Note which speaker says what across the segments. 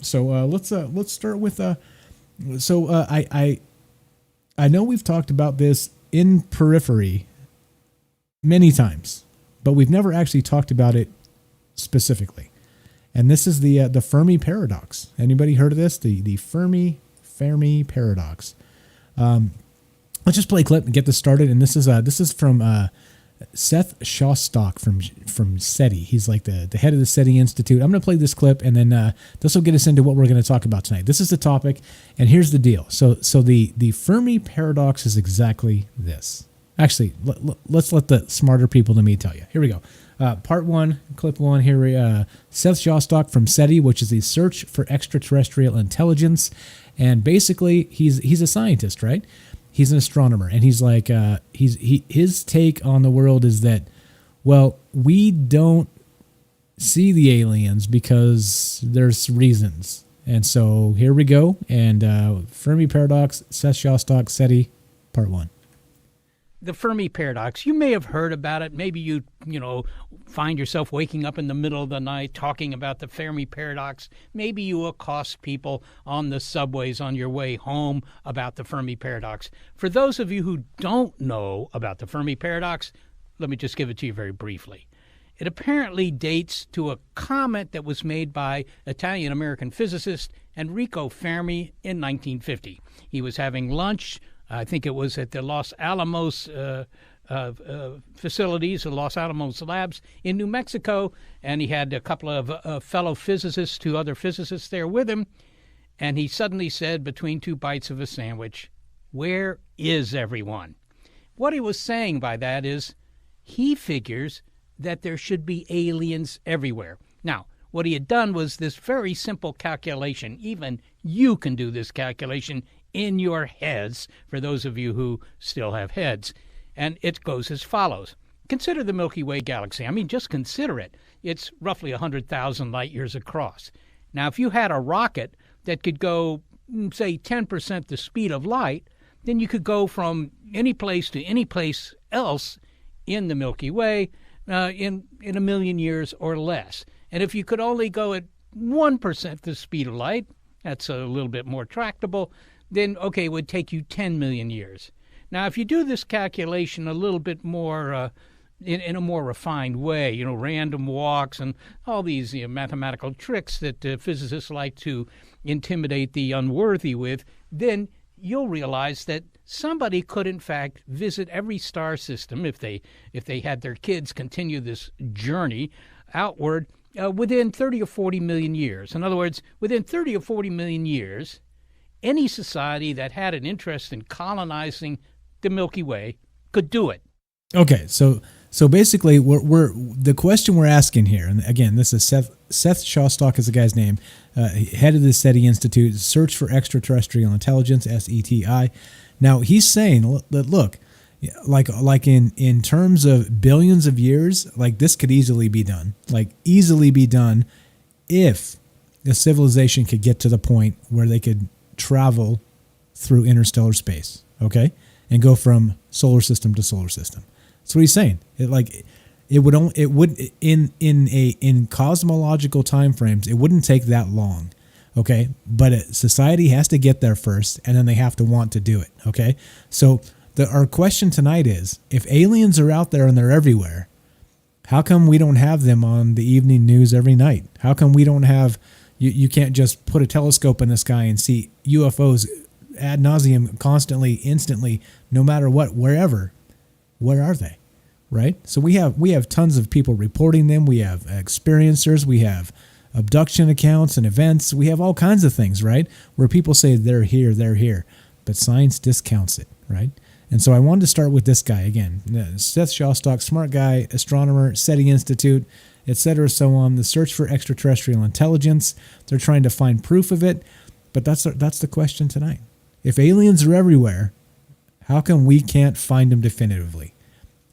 Speaker 1: So let's start with I know we've talked about this in periphery many times, but we've never actually talked about it specifically. And this is the Fermi paradox. Anybody heard of this? The Fermi paradox. Let's just play a clip and get this started. And this is from Seth Shostak from SETI. He's like the head of the SETI Institute. I'm going to play this clip, and then this will get us into what we're going to talk about tonight. This is the topic, and here's the deal. So the Fermi paradox is exactly this. Actually, let's let the smarter people than me tell you. Here we go. Part one, clip one. Here, Seth Shostak from SETI, which is the Search for Extraterrestrial Intelligence, and basically he's a scientist, right? He's an astronomer, and he's like, his take on the world is that, well, we don't see the aliens because there's reasons. And so here we go. And Fermi paradox, Seth Shostak, SETI, part one.
Speaker 2: The Fermi paradox, you may have heard about it. Maybe you find yourself waking up in the middle of the night talking about the Fermi paradox. Maybe you accost people on the subways on your way home about the Fermi paradox. For those of you who don't know about the Fermi paradox, let me just give it to you very briefly. It apparently dates to a comment that was made by Italian-American physicist Enrico Fermi in 1950. He was having lunch. I think it was at the Los Alamos facilities, the Los Alamos labs in New Mexico, and he had a couple of fellow physicists, two other physicists there with him, and he suddenly said between two bites of a sandwich, "Where is everyone?" What he was saying by that is he figures that there should be aliens everywhere. Now, what he had done was this very simple calculation. Even you can do this calculation in your heads, for those of you who still have heads. And it goes as follows. Consider the Milky Way galaxy. I mean, just consider it. It's roughly 100,000 light years across. Now, if you had a rocket that could go, say, 10% the speed of light, then you could go from any place to any place else in the Milky Way in a million years or less. And if you could only go at 1% the speed of light, that's a little bit more tractable, then, okay, it would take you 10 million years. Now, if you do this calculation a little bit more in a more refined way, random walks and all these mathematical tricks that physicists like to intimidate the unworthy with, then you'll realize that somebody could, in fact, visit every star system if they had their kids continue this journey outward within 30 or 40 million years. In other words, within 30 or 40 million years, any society that had an interest in colonizing the Milky Way could do it.
Speaker 1: Okay, so basically, we're the question we're asking here, and again, this is Seth Shostak is the guy's name, head of the SETI Institute, Search for Extraterrestrial Intelligence, SETI. Now he's saying that look, like in terms of billions of years, like this could easily be done, if the civilization could get to the point where they could travel through interstellar space, okay, and go from solar system to solar system. That's what he's saying. In cosmological time frames, it wouldn't take that long, okay. But society has to get there first, and then they have to want to do it, okay. So our question tonight is: if aliens are out there and they're everywhere, how come we don't have them on the evening news every night? How come we don't have? You can't just put a telescope in the sky and see UFOs ad nauseum, constantly, instantly, no matter what, wherever. Where are they? Right? So we have tons of people reporting them. We have experiencers. We have abduction accounts and events. We have all kinds of things, right? Where people say they're here. But science discounts it, right? And so I wanted to start with this guy again. Seth Shostak, smart guy, astronomer, SETI Institute, etc., so on. The Search for Extraterrestrial Intelligence. They're trying to find proof of it, but that's the question tonight. If aliens are everywhere, how come we can't find them definitively?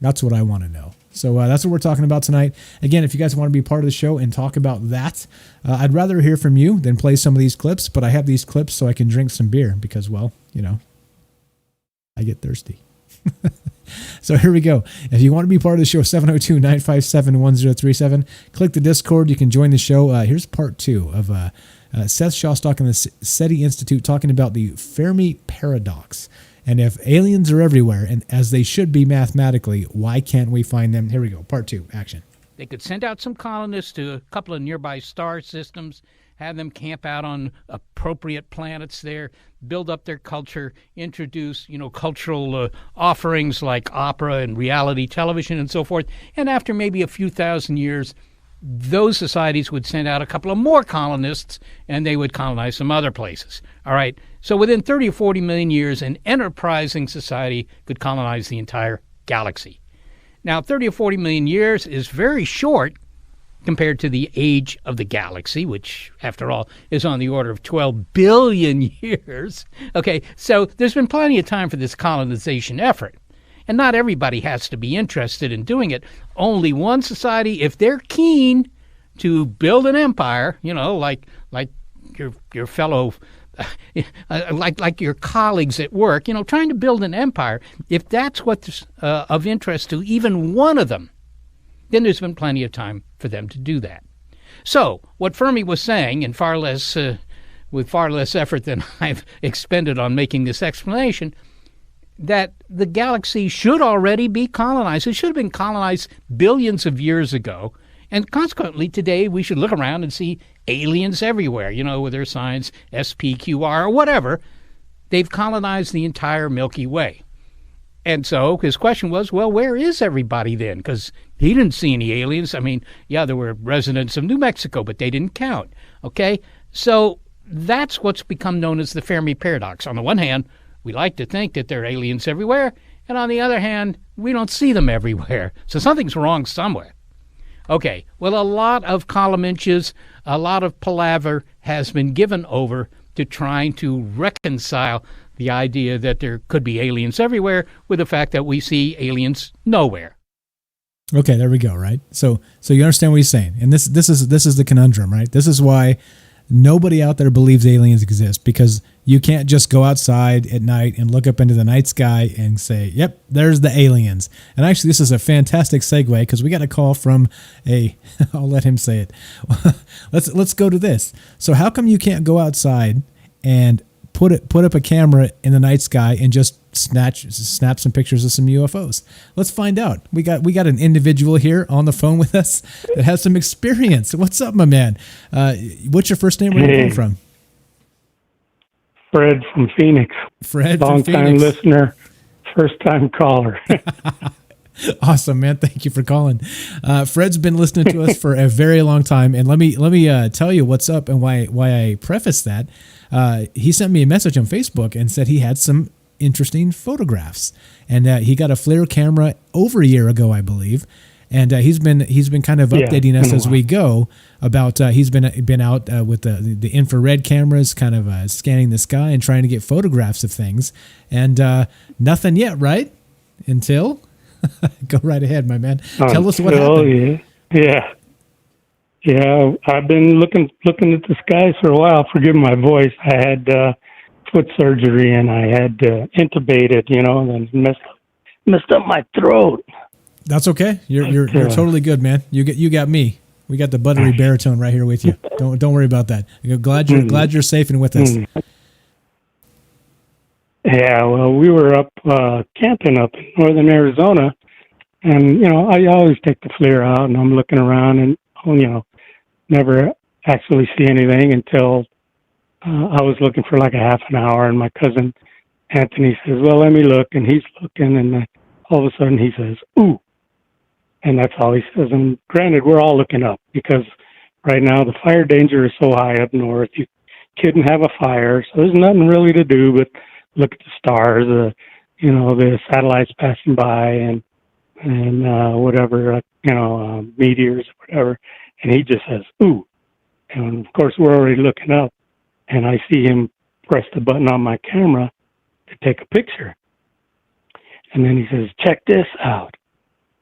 Speaker 1: That's what I want to know. So that's what we're talking about tonight. Again, if you guys want to be part of the show and talk about that, I'd rather hear from you than play some of these clips, but I have these clips so I can drink some beer because, well, I get thirsty. So here we go. If you want to be part of the show, 702-957-1037. Click the Discord. You can join the show. Here's part two of Seth Shostak and the SETI Institute talking about the Fermi paradox. And if aliens are everywhere, and as they should be mathematically, why can't we find them? Here we go. Part 2, action.
Speaker 2: They could send out some colonists to a couple of nearby star systems, have them camp out on appropriate planets there, build up their culture, introduce, cultural offerings like opera and reality television and so forth. And after maybe a few thousand years, those societies would send out a couple of more colonists, and they would colonize some other places. All right. So within 30 or 40 million years, an enterprising society could colonize the entire galaxy. Now, 30 or 40 million years is very short compared to the age of the galaxy, which, after all, is on the order of 12 billion years. Okay, so there's been plenty of time for this colonization effort. And not everybody has to be interested in doing it. Only one society, if they're keen to build an empire, like your fellow, like your colleagues at work, trying to build an empire, if that's what's of interest to even one of them, then there's been plenty of time for them to do that. So what Fermi was saying, and with far less effort than I've expended on making this explanation, that the galaxy should already be colonized. It should have been colonized billions of years ago. And consequently, today we should look around and see aliens everywhere, with their signs SPQR or whatever. They've colonized the entire Milky Way. And so his question was, well, where is everybody then? Because he didn't see any aliens. I mean, yeah, there were residents of New Mexico, but they didn't count. Okay? So that's what's become known as the Fermi paradox. On the one hand, we like to think that there are aliens everywhere. And on the other hand, we don't see them everywhere. So something's wrong somewhere. Okay, well, a lot of column inches, a lot of palaver has been given over to trying to reconcile the idea that there could be aliens everywhere with the fact that we see aliens nowhere.
Speaker 1: Okay, there we go, right? So you understand what he's saying. And this is the conundrum, right? This is why nobody out there believes aliens exist, because you can't just go outside at night and look up into the night sky and say, yep, there's the aliens. And actually, this is a fantastic segue, because we got a call from I'll let him say it. Let's go to this. So how come you can't go outside and put up a camera in the night sky and just snap some pictures of some UFOs? Let's find out. We got an individual here on the phone with us that has some experience. What's up, my man? What's your first name? Where are you calling from?
Speaker 3: Fred from Phoenix.
Speaker 1: Fred
Speaker 3: Long
Speaker 1: from Phoenix.
Speaker 3: time listener, first time caller.
Speaker 1: Awesome, man. Thank you for calling. Fred's been listening to us for a very long time, and let me tell you what's up and why I preface that. He sent me a message on Facebook and said he had some interesting photographs, and he got a FLIR camera over a year ago, I believe, and he's been kind of updating us as we go about he's been out with the infrared cameras, kind of scanning the sky and trying to get photographs of things, and nothing yet, right? Until go right ahead, my man. Tell us what happened.
Speaker 3: Yeah. I've been looking at the skies for a while. Forgive my voice. I had foot surgery and I had intubated, and messed up my throat.
Speaker 1: That's okay. You're totally good, man. You got me. We got the buttery baritone right here with you. Don't worry about that. Glad you're safe and with us.
Speaker 3: Yeah, well, we were up camping up in northern Arizona, and I always take the FLIR out, and I'm looking around, and never actually see anything until I was looking for like a half an hour, and my cousin Anthony says, "Well, let me look," and he's looking, and all of a sudden he says, "Ooh," and that's all he says. And granted, we're all looking up because right now the fire danger is so high up north. You couldn't have a fire, so there's nothing really to do but look at the stars, the satellites passing by, and whatever, meteors, or whatever. And he just says, "Ooh," and of course we're already looking up, and I see him press the button on my camera to take a picture, and then he says, "Check this out,"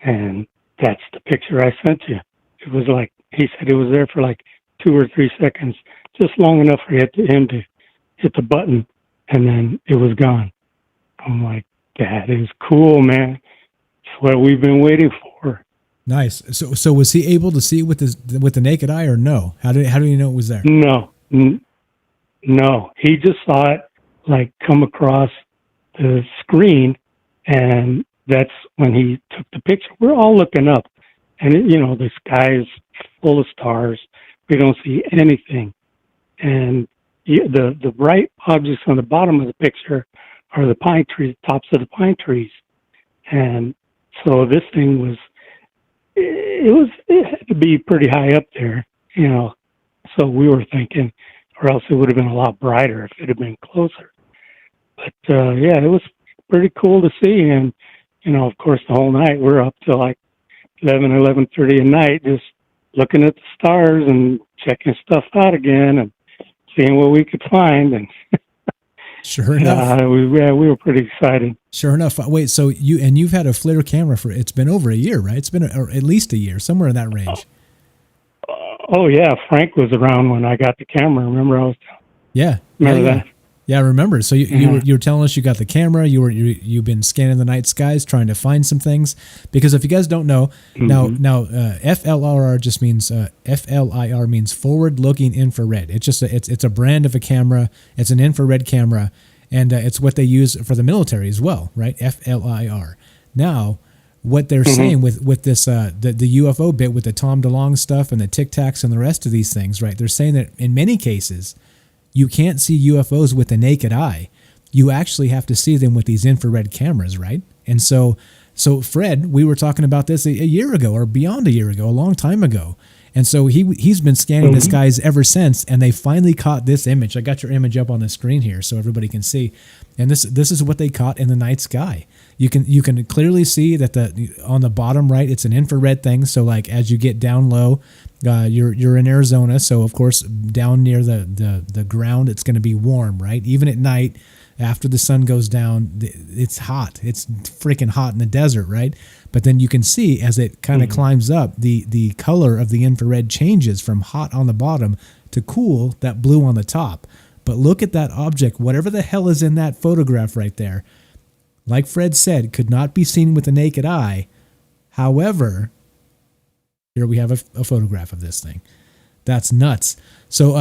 Speaker 3: and that's the picture I sent you. It was like, he said it was there for like 2 or 3 seconds, just long enough for him to hit the button, and then it was gone. I'm like, that is cool, man. It's what we've been waiting for.
Speaker 1: Nice. So was he able to see it with the naked eye, or no? How do you know it was there?
Speaker 3: No, N- no, he just saw it like come across the screen, and that's when he took the picture. We're all looking up, and the sky is full of stars. We don't see anything, and the bright objects on the bottom of the picture are the pine trees, tops of the pine trees, and so this thing was it had to be pretty high up there, So we were thinking, or else it would have been a lot brighter if it had been closer. But yeah, it was pretty cool to see, and of course, the whole night we're up till like 11:30 at night, just looking at the stars and checking stuff out again, and seeing what we could find. And
Speaker 1: Sure enough,
Speaker 3: we were pretty excited.
Speaker 1: Sure enough. Wait, so you've had a FLIR camera it's been over a year, right? It's been or at least a year, somewhere in that range.
Speaker 3: Oh yeah, Frank was around when I got the camera. Remember, remember that?
Speaker 1: Yeah, I remember. So you were telling us you got the camera. You've been scanning the night skies, trying to find some things. Because if you guys don't know, now FLIR just means FLIR means forward looking infrared. It's just it's a brand of a camera. It's an infrared camera, and it's what they use for the military as well, right? FLIR. Now, what they're saying with this the UFO bit with the Tom DeLonge stuff and the Tic Tacs and the rest of these things, right? They're saying that in many cases, you can't see UFOs with the naked eye. You actually have to see them with these infrared cameras, right? And so Fred, we were talking about this a year ago or beyond a year ago, a long time ago. And so he's been scanning the skies ever since, and they finally caught this image. I got your image up on the screen here so everybody can see. And this is what they caught in the night sky. You can clearly see that on the bottom right, it's an infrared thing. So like as you get down low, you're in Arizona, so of course down near the ground it's going to be warm, right? Even at night, after the sun goes down, it's hot. It's freaking hot in the desert, right? But then you can see as it kind of climbs up, the color of the infrared changes from hot on the bottom to cool, that blue on the top. But look at that object, whatever the hell is in that photograph right there. Like Fred said, could not be seen with the naked eye. However, here we have a photograph of this thing. That's nuts. So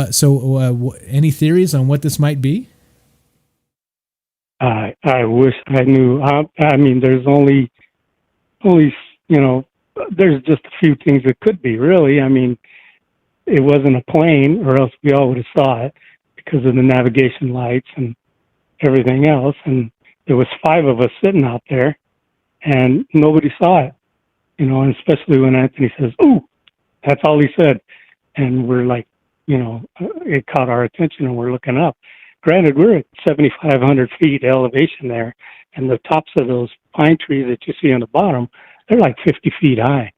Speaker 1: any theories on what this might be?
Speaker 3: I wish I knew. I mean, there's only there's just a few things it could be. Really, I mean, it wasn't a plane, or else we all would have saw it because of the navigation lights and everything else. And there was 5 of us sitting out there, and nobody saw it. And especially when Anthony says, "Ooh," that's all he said, and we're like, it caught our attention, and we're looking up. Granted, we're at 7,500 feet elevation there, and the tops of those pine trees that you see on the bottom, they're like 50 feet high.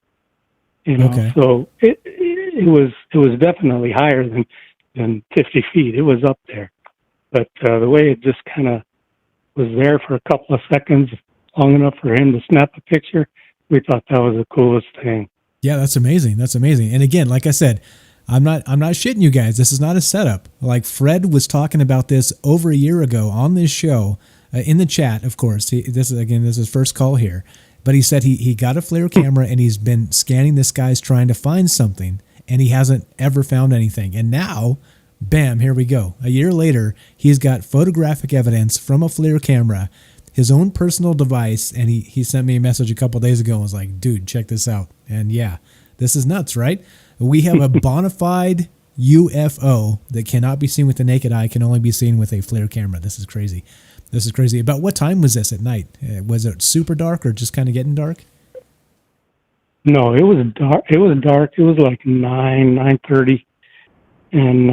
Speaker 1: Okay.
Speaker 3: So it was definitely higher than 50 feet. It was up there, but the way it just kind of was there for a couple of seconds, long enough for him to snap a picture, we thought that was the coolest thing.
Speaker 1: Yeah, that's amazing. That's amazing. And again, like I said, I'm not shitting you guys. This is not a setup. Like Fred was talking about this over a year ago on this show, in the chat, of course. This is his first call here. But he said he got a FLIR camera and he's been scanning the skies trying to find something, and he hasn't ever found anything. And now, bam, here we go. A year later, he's got photographic evidence from a FLIR camera, his own personal device, and he sent me a message a couple days ago and was like, dude, check this out. And yeah, this is nuts, right? We have a bona fide UFO that cannot be seen with the naked eye, can only be seen with a FLIR camera. This is crazy. This is crazy. About what time was this at night? Was it super dark or just kind of getting dark?
Speaker 3: No, it was dark. It was dark. It was like 9:30, and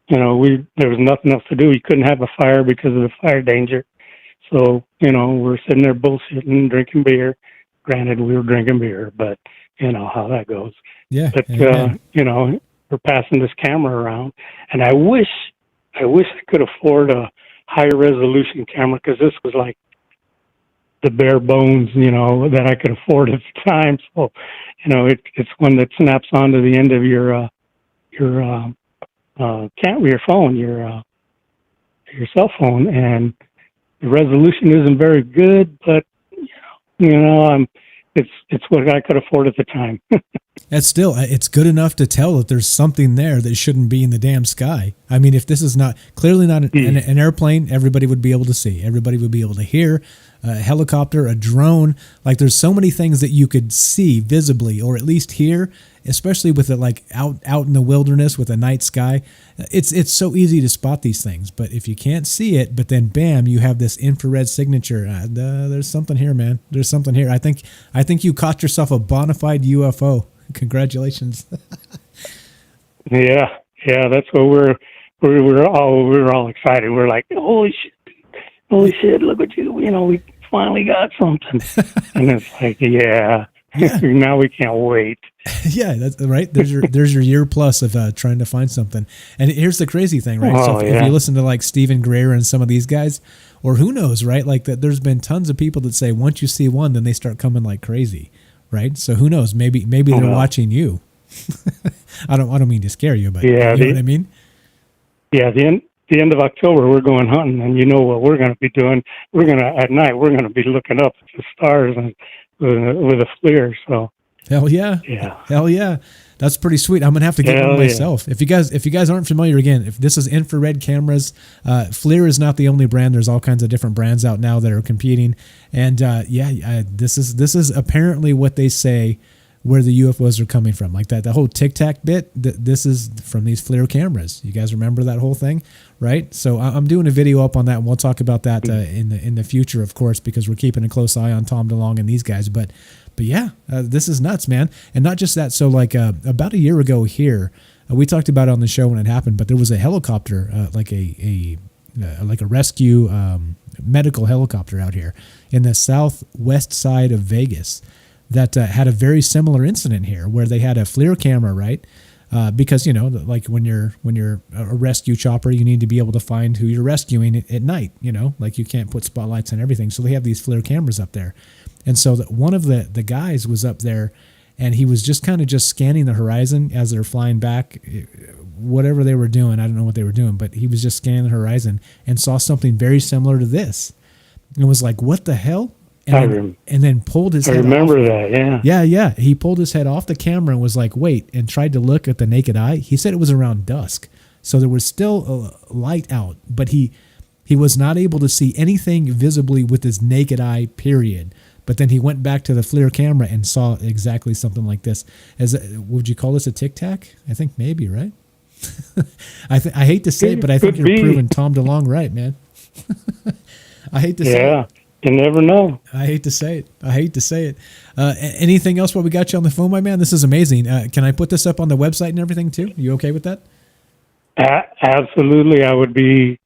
Speaker 3: there was nothing else to do. We couldn't have a fire because of the fire danger. So we're sitting there bullshitting, drinking beer. Granted, we were drinking beer, but you know how that goes.
Speaker 1: Yeah.
Speaker 3: But we're passing this camera around, and I wish I could afford a higher resolution camera, because this was like the bare bones, that I could afford at the time. So, it's one that snaps onto the end of your phone, your cell phone, and the resolution isn't very good, but it's what I could afford at the time.
Speaker 1: That's still, it's good enough to tell that there's something there that shouldn't be in the damn sky. I mean, if this is not clearly not an airplane, everybody would be able to see. Everybody would be able to hear. A helicopter, a drone. Like, there's so many things that you could see visibly, or at least hear, especially with it like out in the wilderness with a night sky. It's so easy to spot these things. But if you can't see it, but then bam, you have this infrared signature. There's something here, man. There's something here. I think you caught yourself a bona fide UFO. Congratulations.
Speaker 3: Yeah, that's what we're all excited. We're like, holy shit, look at you. We finally got something. And it's like, yeah. Now we can't wait.
Speaker 1: Yeah, that's right. There's your year plus of trying to find something. And here's the crazy thing, right? So if you listen to like Stephen Greer and some of these guys, or who knows, right? Like that, there's been tons of people that say once you see one, then they start coming like crazy, right? So who knows? Maybe they're watching you. I don't mean to scare you, but you know what I mean?
Speaker 3: Yeah, the end of October, we're going hunting, and you know what we're going to be doing? At night, we're going to be looking up at the stars and with a FLIR. So
Speaker 1: hell yeah, that's pretty sweet. I'm gonna have to get one myself. If you guys aren't familiar, again, if this is infrared cameras, FLIR is not the only brand. There's all kinds of different brands out now that are competing, and this is apparently what they say where the UFOs are coming from, like that. The whole Tic Tac bit, this is from these FLIR cameras. You guys remember that whole thing, right? So I'm doing a video up on that, and we'll talk about that in the future, of course, because we're keeping a close eye on Tom DeLonge and these guys. But yeah, this is nuts, man. And not just that. So like about a year ago here, we talked about it on the show when it happened, but there was a helicopter, like a rescue medical helicopter out here in the southwest side of Vegas that had a very similar incident here, where they had a FLIR camera, right? Because like when you're a rescue chopper, you need to be able to find who you're rescuing at night. Like you can't put spotlights on everything, so they have these FLIR cameras up there. And so one of the guys was up there, and he was just kind of scanning the horizon as they're flying back, whatever they were doing. I don't know what they were doing, but he was just scanning the horizon and saw something very similar to this. And it was like, what the hell? And then pulled his head off. I remember that, yeah. Yeah. He pulled his head off the camera and was like, wait, and tried to look at the naked eye. He said it was around dusk, so there was still a light out, but he was not able to see anything visibly with his naked eye, period. But then he went back to the FLIR camera and saw exactly something like this. Would you call this a Tic Tac? I think maybe, right? I hate to say it, but I think you're proving Tom DeLonge right, man. I hate to say it.
Speaker 3: Yeah, you never know.
Speaker 1: I hate to say it. Anything else while we got you on the phone, my man? This is amazing. Can I put this up on the website and everything too? You okay with that?
Speaker 3: Absolutely. I would be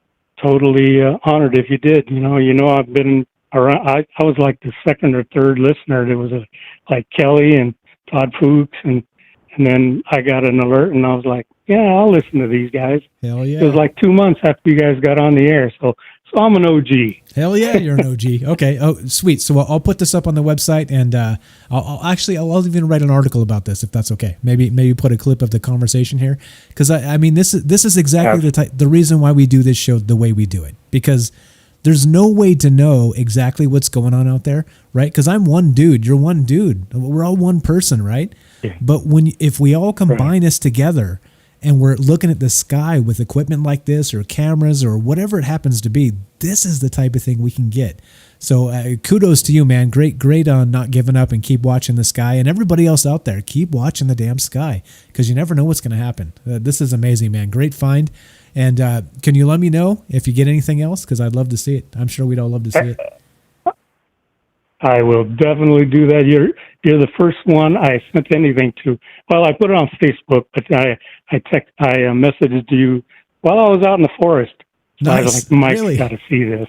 Speaker 3: totally honored if you did. I've been around. I was like the second or third listener. There was like Kelly and Todd Fuchs, and then I got an alert, and I was like, yeah, I'll listen to these guys.
Speaker 1: Hell yeah.
Speaker 3: It was like 2 months after you guys got on the air, so I'm an OG.
Speaker 1: Hell yeah, you're an OG. Okay. Oh, sweet. So I'll put this up on the website, and I'll even write an article about this if that's okay. Maybe put a clip of the conversation here, because I mean this is exactly the reason why we do this show the way we do it, because there's no way to know exactly what's going on out there, right? Because I'm one dude, you're one dude, we're all one person, right? Yeah. But if we all combine us together, and we're looking at the sky with equipment like this or cameras or whatever it happens to be, this is the type of thing we can get. So kudos to you, man. Great on not giving up and keep watching the sky. And everybody else out there, keep watching the damn sky, because you never know what's going to happen. This is amazing, man. Great find. And can you let me know if you get anything else? Because I'd love to see it. I'm sure we'd all love to see it.
Speaker 3: I will definitely do that. You're the first one I sent anything to. Well, I put it on Facebook, but I messaged you while I was out in the forest. So
Speaker 1: nice.
Speaker 3: I was like, Mike's
Speaker 1: really?
Speaker 3: got to see this.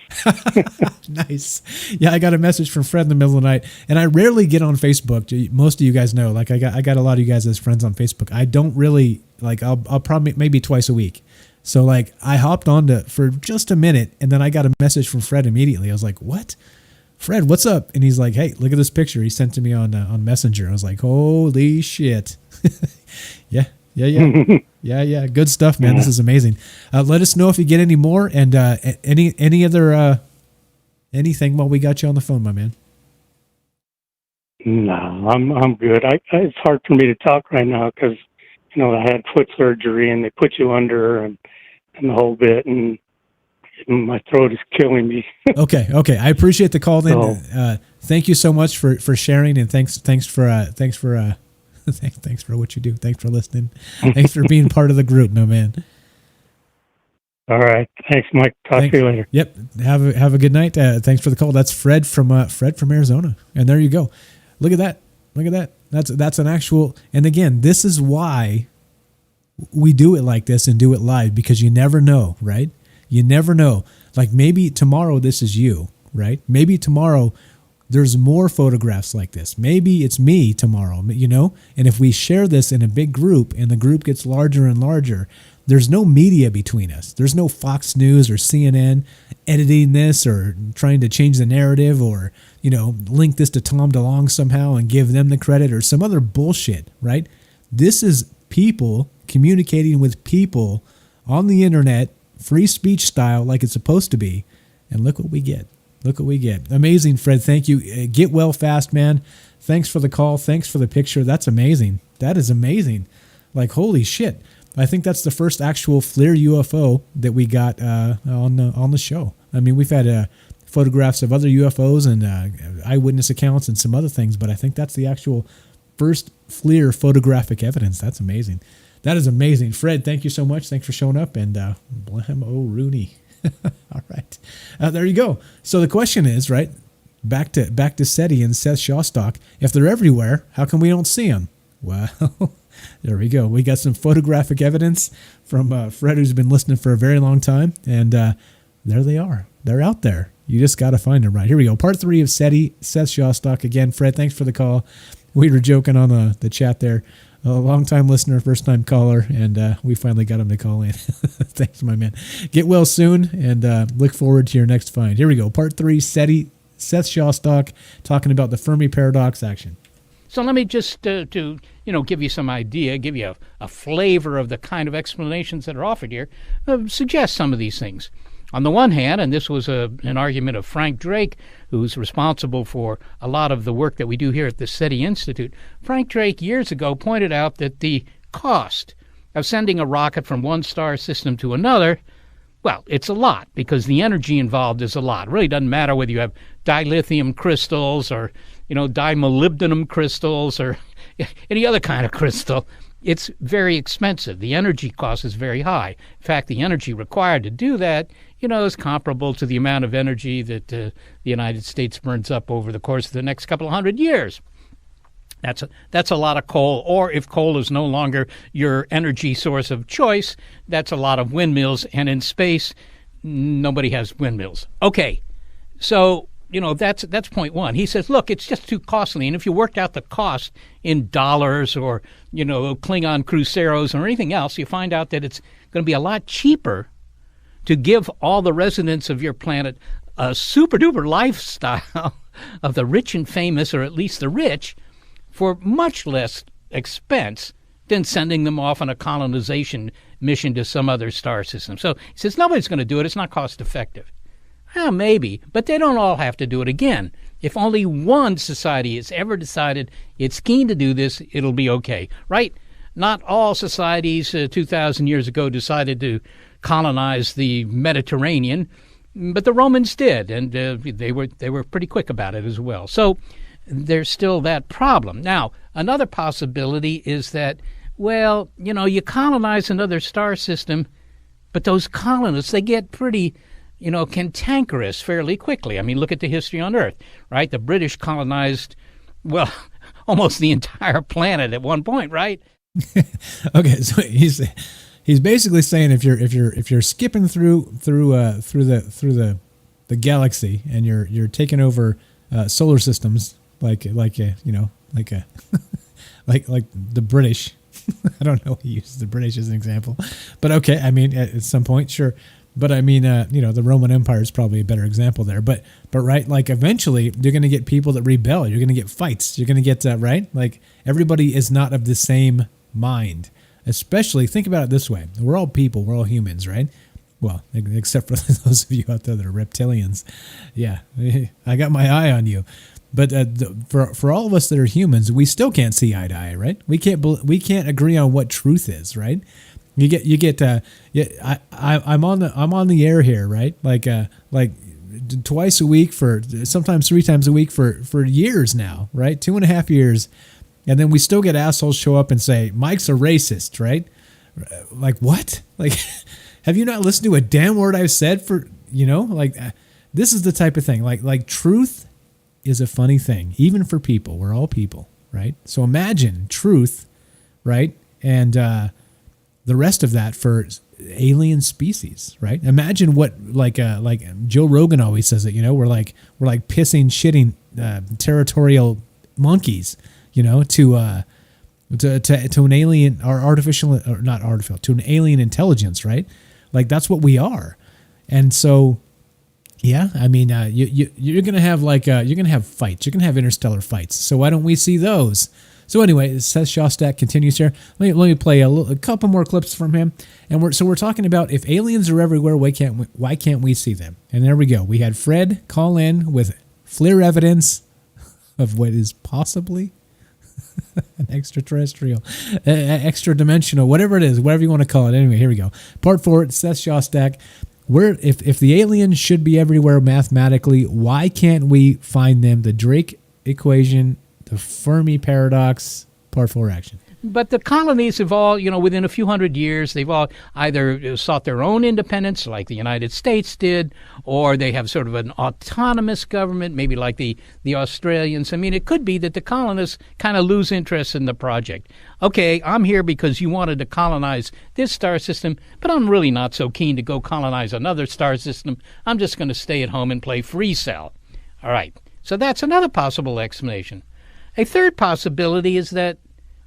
Speaker 1: Nice. Yeah, I got a message from Fred in the middle of the night, and I rarely get on Facebook. Most of you guys know, like I got a lot of you guys as friends on Facebook. I don't really I'll probably maybe twice a week. So like I hopped on for just a minute, and then I got a message from Fred immediately. I was like, what? Fred, what's up? And he's like, hey, look at this picture. He sent to me on Messenger. I was like, holy shit. Yeah. Yeah. Good stuff, man. This is amazing. Let us know if you get any more, and any other anything while we got you on the phone, my man.
Speaker 3: No, I'm good. It's hard for me to talk right now because I had foot surgery and they put you under and the whole bit, and my throat is killing me.
Speaker 1: Okay. I appreciate the call. Then,
Speaker 3: So-
Speaker 1: thank you so much for sharing, and thanks for thanks for what you do. Thanks for listening. Thanks for being part of the group, my man.
Speaker 3: All right, thanks, Mike. Talk to you later.
Speaker 1: Yep. Have a good night. Thanks for the call. That's Fred from Arizona, and there you go. Look at that. That's an actual. And again, this is why we do it like this and do it live, because you never know, right? You never know. Like maybe tomorrow this is you, right? Maybe tomorrow there's more photographs like this. Maybe it's me tomorrow, And if we share this in a big group and the group gets larger and larger, there's no media between us. There's no Fox News or CNN editing this or trying to change the narrative or, link this to Tom DeLonge somehow and give them the credit or some other bullshit, right? This is people communicating with people on the internet, free speech style, like it's supposed to be. And look what we get. Amazing, Fred. Thank you. Get well fast, man. Thanks for the call. Thanks for the picture. That's amazing. That is amazing. Like, holy shit. I think that's the first actual FLIR UFO that we got on the show. I mean, we've had photographs of other UFOs and eyewitness accounts and some other things, but I think that's the actual first FLIR photographic evidence. That's amazing. That is amazing. Fred, thank you so much. Thanks for showing up, and blam Rooney. All right. There you go. So the question is, right, back to SETI and Seth Shostak, if they're everywhere, how come we don't see them? Well, there we go. We got some photographic evidence from Fred, who's been listening for a very long time, and there they are. They're out there. You just got to find them, right? Here we go. Part 3 of SETI, Seth Shostak. Again, Fred, thanks for the call. We were joking on the chat there. A long-time listener, first-time caller, and we finally got him to call in. Thanks, my man. Get well soon, and look forward to your next find. Here we go. Part 3, SETI, Seth Shostak, talking about the Fermi Paradox action.
Speaker 2: So let me just to give you some idea, give you a flavor of the kind of explanations that are offered here, suggest some of these things. On the one hand, and this was an argument of Frank Drake, who's responsible for a lot of the work that we do here at the SETI Institute, Frank Drake years ago pointed out that the cost of sending a rocket from one star system to another, well, it's a lot because the energy involved is a lot. It really doesn't matter whether you have dilithium crystals or, dimolybdenum crystals or any other kind of crystal. It's very expensive. The energy cost is very high. In fact, the energy required to do that, is comparable to the amount of energy that the United States burns up over the course of the next couple of 100 years. That's a lot of coal, or if coal is no longer your energy source of choice, that's a lot of windmills, and in space, nobody has windmills. Okay, so, that's point one. He says, look, it's just too costly, and if you worked out the cost in dollars or, Klingon cruceros or anything else, you find out that it's going to be a lot cheaper to give all the residents of your planet a super-duper lifestyle of the rich and famous, or at least the rich, for much less expense than sending them off on a colonization mission to some other star system. So he says nobody's going to do it. It's not cost-effective. Well, maybe, but they don't all have to do it again. If only one society has ever decided it's keen to do this, it'll be okay, right? Not all societies 2,000 years ago decided to colonize the Mediterranean, but the Romans did, and they were pretty quick about it as well. So there's still that problem. Now, another possibility is that, you colonize another star system, but those colonists, they get pretty, cantankerous fairly quickly. I mean, look at the history on Earth, right? The British colonized, almost the entire planet at one point, right?
Speaker 1: Okay, so he's basically saying if you're skipping through the galaxy and you're taking over solar systems like the British. I don't know. He uses the British as an example, but okay. I mean, at some point, sure. But I mean, the Roman Empire is probably a better example there. But right, like eventually you're going to get people that rebel. You're going to get fights. You're going to get right. Like everybody is not of the same mind. Especially think about it this way: we're all people. We're all humans, right? Well, except for those of you out there that are reptilians. Yeah, I got my eye on you. But for all of us that are humans, we still can't see eye to eye, right? We can't agree on what truth is, right? I'm on the air here, right? Like twice a week for sometimes 3 times a week for years now, right? 2.5 years, and then we still get assholes show up and say Mike's a racist, right? Like what? Like, have you not listened to a damn word I've said for like this is the type of thing like truth is a funny thing, even for people. We're all people, right? So imagine truth, right? And the rest of that for alien species, right? Imagine what like Joe Rogan always says it, we're like pissing, shitting territorial monkeys, to an alien or artificial or not artificial to an alien intelligence, right? Like that's what we are. And so yeah, I mean, you're gonna have you're gonna have fights. You're gonna have interstellar fights. So why don't we see those? So anyway, Seth Shostak continues here. Let me play a couple more clips from him. And we're talking about if aliens are everywhere, why can't we see them? And there we go. We had Fred call in with FLIR evidence of what is possibly an extraterrestrial, extra dimensional, whatever it is, whatever you want to call it. Anyway, here we go. Part 4. Seth Shostak. If the aliens should be everywhere mathematically, why can't we find them? The Drake equation, the Fermi paradox, part 4 action.
Speaker 2: But the colonies have all, within a few hundred years, they've all either sought their own independence, like the United States did, or they have sort of an autonomous government, maybe like the Australians. I mean, it could be that the colonists kind of lose interest in the project. Okay, I'm here because you wanted to colonize this star system, but I'm really not so keen to go colonize another star system. I'm just going to stay at home and play free cell. All right, so that's another possible explanation. A third possibility is that,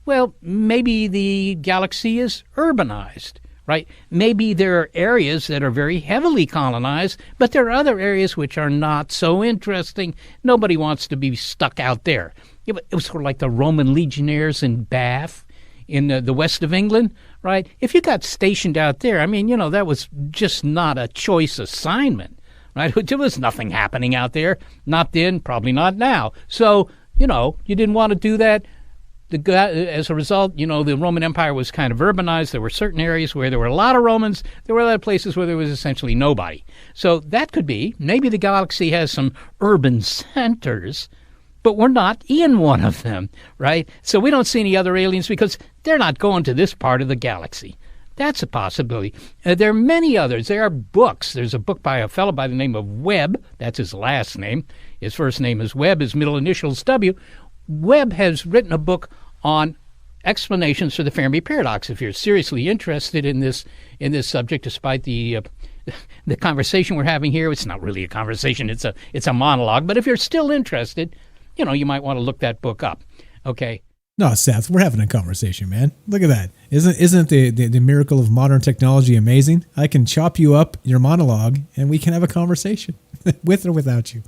Speaker 2: well, maybe the galaxy is urbanized, right? Maybe there are areas that are very heavily colonized, but there are other areas which are not so interesting. Nobody wants to be stuck out there. It was sort of like the Roman legionnaires in Bath in the west of England, right? If you got stationed out there, I mean, that was just not a choice assignment, right? There was nothing happening out there. Not then, probably not now. So, you didn't want to do that. As a result, the Roman Empire was kind of urbanized. There were certain areas where there were a lot of Romans. There were other places where there was essentially nobody. So that could be. Maybe the galaxy has some urban centers, but we're not in one of them, right? So we don't see any other aliens because they're not going to this part of the galaxy. That's a possibility. There are many others. There are books. There's a book by a fellow by the name of Webb. That's his last name. His first name is Webb. His middle initials W. Webb has written a book on explanations for the Fermi paradox. If you're seriously interested in this subject, despite the conversation we're having here, it's not really a conversation. It's a monologue. But if you're still interested, you might want to look that book up. Okay.
Speaker 1: No, Seth, we're having a conversation, man. Look at that. Isn't the miracle of modern technology amazing? I can chop you up your monologue and we can have a conversation with or without you.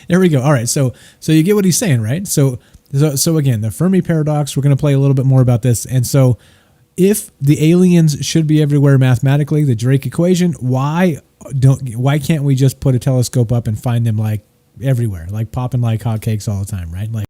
Speaker 1: There we go. All right. So you get what he's saying, right? So again, the Fermi paradox, we're going to play a little bit more about this. And so if the aliens should be everywhere mathematically, the Drake equation, why can't we just put a telescope up and find them like everywhere, like popping like hotcakes all the time, right? Like